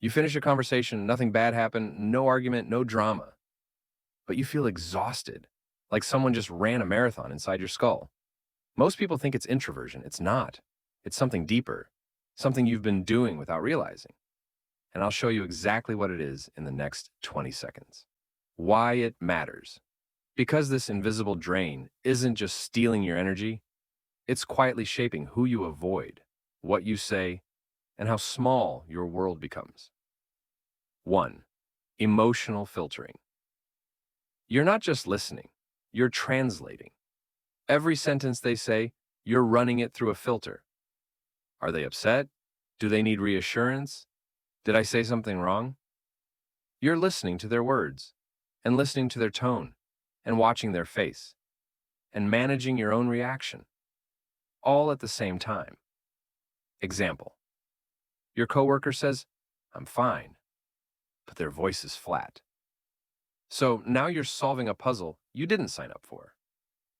You finish a conversation, nothing bad happened, no argument, no drama, but you feel exhausted, like someone just ran a marathon inside your skull. Most people think it's introversion. It's not. It's something deeper, something you've been doing without realizing. And I'll show you exactly what it is in the next 20 seconds. Why it matters. Because this invisible drain isn't just stealing your energy, it's quietly shaping who you avoid, what you say, and how small your world becomes. 1. Emotional filtering. You're not just listening, you're translating. Every sentence they say, you're running it through a filter. Are they upset? Do they need reassurance? Did I say something wrong? You're listening to their words, and listening to their tone, and watching their face, and managing your own reaction, all at the same time. Example. Your coworker says, "I'm fine," but their voice is flat. So now you're solving a puzzle you didn't sign up for,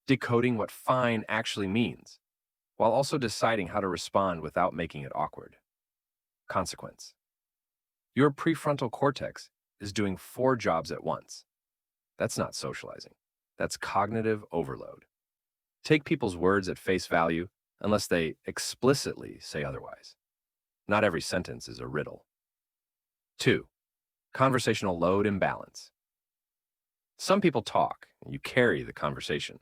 decoding what fine actually means, while also deciding how to respond without making it awkward. Consequence. Your prefrontal cortex is doing 4 jobs at once. That's not socializing. That's cognitive overload. Take people's words at face value unless they explicitly say otherwise. Not every sentence is a riddle. 2. Conversational load imbalance. Some people talk, and you carry the conversation.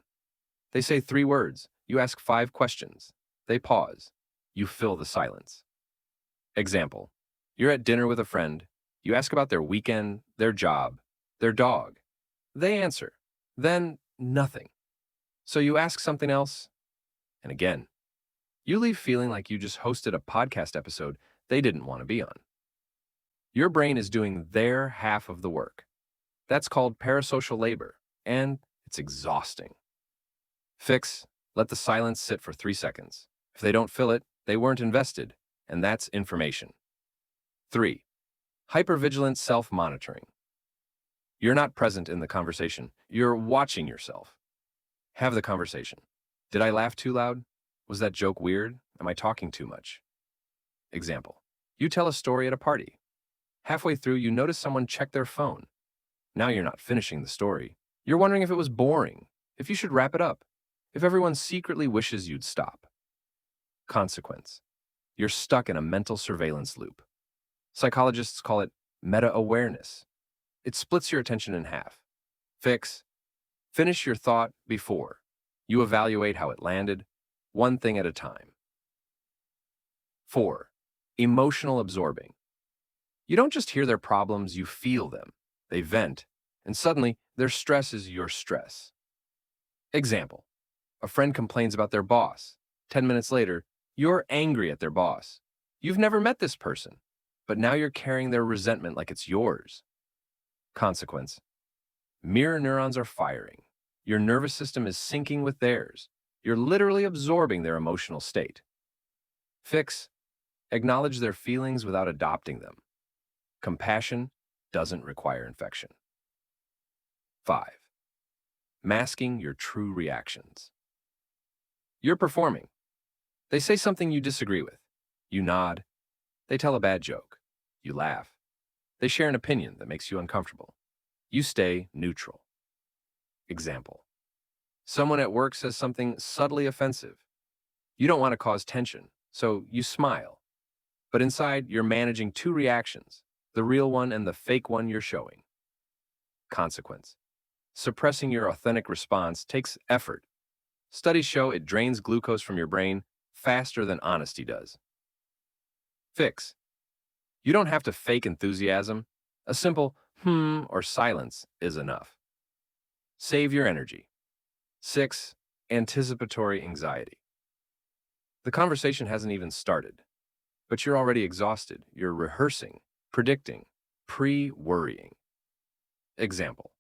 They say 3 words, you ask 5 questions. They pause. You fill the silence. Example. You're at dinner with a friend. You ask about their weekend, their job, their dog. They answer. Then, nothing. So you ask something else, and again. You leave feeling like you just hosted a podcast episode they didn't want to be on. Your brain is doing their half of the work. That's called parasocial labor, and it's exhausting. Fix. Let the silence sit for 3 seconds. If they don't fill it, they weren't invested, and that's information. 3. Hypervigilant self-monitoring. You're not present in the conversation. You're watching yourself. Have the conversation. Did I laugh too loud? Was that joke weird? Am I talking too much? Example. You tell a story at a party. Halfway through, you notice someone check their phone. Now you're not finishing the story. You're wondering if it was boring, if you should wrap it up, if everyone secretly wishes you'd stop. Consequence. You're stuck in a mental surveillance loop. Psychologists call it meta-awareness. It splits your attention in half. Fix. Finish your thought before. You evaluate how it landed, one thing at a time. 4. Emotional absorbing. You don't just hear their problems, you feel them. They vent, and suddenly their stress is your stress. Example. A friend complains about their boss. 10 minutes later, you're angry at their boss. You've never met this person, but now you're carrying their resentment like it's yours. Consequence. Mirror neurons are firing. Your nervous system is syncing with theirs. You're literally absorbing their emotional state. Fix. Acknowledge their feelings without adopting them. Compassion doesn't require infection. 5. Masking your true reactions. You're performing. They say something you disagree with. You nod. They tell a bad joke. You laugh. They share an opinion that makes you uncomfortable. You stay neutral. Example. Someone at work says something subtly offensive. You don't want to cause tension, so you smile. But inside, you're managing 2 reactions, the real one and the fake one you're showing. Consequence. Suppressing your authentic response takes effort. Studies show it drains glucose from your brain faster than honesty does. Fix. You don't have to fake enthusiasm. A simple or silence is enough. Save your energy. 6. Anticipatory anxiety. The conversation hasn't even started, but you're already exhausted. You're rehearsing, predicting, pre-worrying. Example.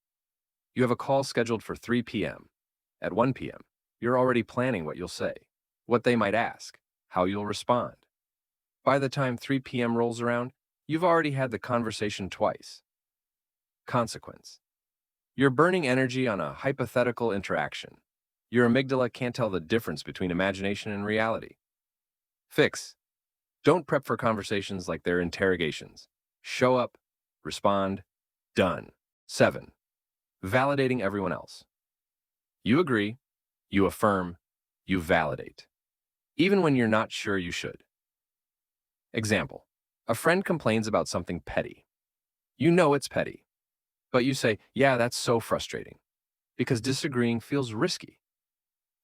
You have a call scheduled for 3 p.m. At 1 p.m., you're already planning what you'll say, what they might ask, how you'll respond. By the time 3 p.m. rolls around, you've already had the conversation twice. Consequence. You're burning energy on a hypothetical interaction. Your amygdala can't tell the difference between imagination and reality. Fix. Don't prep for conversations like they're interrogations. Show up, respond, done. 7. Validating everyone else. You agree, you affirm, you validate, even when you're not sure you should. Example, a friend complains about something petty. You know it's petty, but you say, yeah, that's so frustrating, because disagreeing feels risky.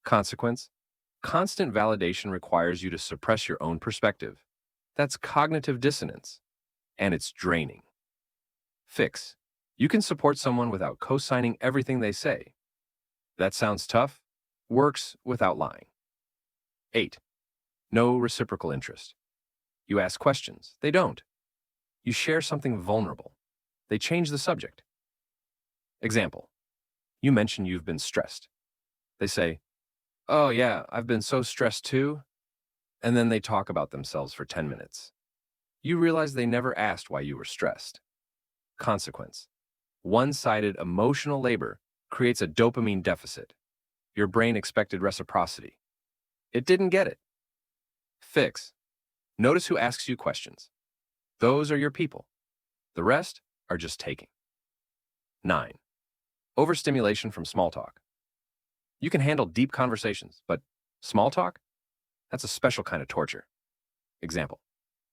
Consequence, constant validation requires you to suppress your own perspective. That's cognitive dissonance, and it's draining. Fix, you can support someone without co-signing everything they say. That sounds tough, works without lying. 8. No reciprocal interest. You ask questions, they don't. You share something vulnerable, they change the subject. Example, you mention you've been stressed. They say, oh yeah, I've been so stressed too. And then they talk about themselves for 10 minutes. You realize they never asked why you were stressed. Consequence, one-sided emotional labor creates a dopamine deficit. Your brain expected reciprocity. It didn't get it. Fix, notice who asks you questions. Those are your people. The rest are just taking. 9. Overstimulation from small talk. You can handle deep conversations, but small talk? That's a special kind of torture. Example,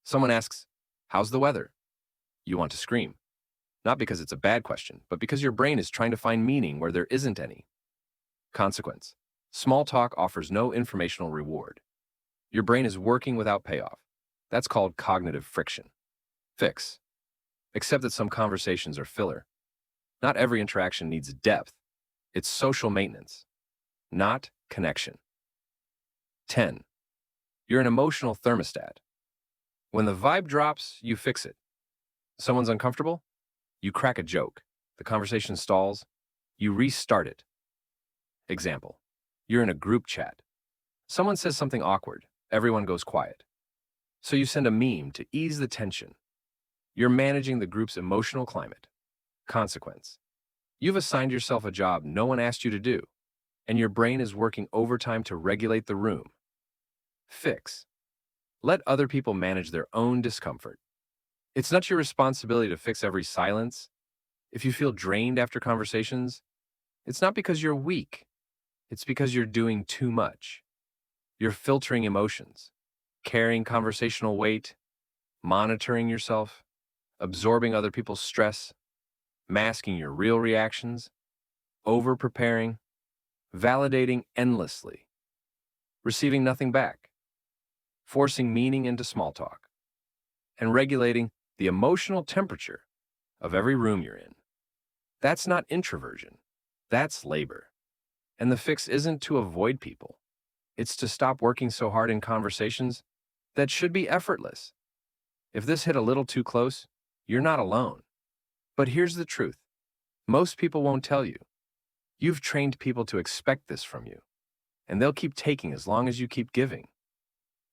someone asks, how's the weather? You want to scream. Not because it's a bad question, but because your brain is trying to find meaning where there isn't any. Consequence, small talk offers no informational reward. Your brain is working without payoff. That's called cognitive friction. Fix, accept that some conversations are filler. Not every interaction needs depth. It's social maintenance, not connection. 10. You're an emotional thermostat. When the vibe drops, you fix it. Someone's uncomfortable? You crack a joke. The conversation stalls. You restart it. Example, you're in a group chat. Someone says something awkward. Everyone goes quiet. So you send a meme to ease the tension. You're managing the group's emotional climate. Consequence, you've assigned yourself a job no one asked you to do, and your brain is working overtime to regulate the room. Fix, let other people manage their own discomfort. It's not your responsibility to fix every silence. If you feel drained after conversations, it's not because you're weak. It's because you're doing too much. You're filtering emotions, carrying conversational weight, monitoring yourself, absorbing other people's stress, masking your real reactions, over-preparing, validating endlessly, receiving nothing back, forcing meaning into small talk, and regulating the emotional temperature of every room you're in. That's not introversion. That's labor. And the fix isn't to avoid people. It's to stop working so hard in conversations that should be effortless. If this hit a little too close, you're not alone. But here's the truth. Most people won't tell you. You've trained people to expect this from you, and they'll keep taking as long as you keep giving.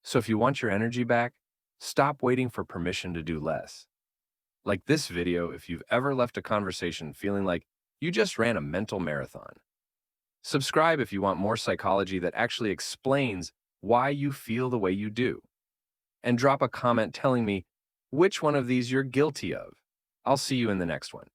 So if you want your energy back, stop waiting for permission to do less. Like this video if you've ever left a conversation feeling like you just ran a mental marathon. Subscribe if you want more psychology that actually explains why you feel the way you do. And drop a comment telling me which one of these you're guilty of. I'll see you in the next one.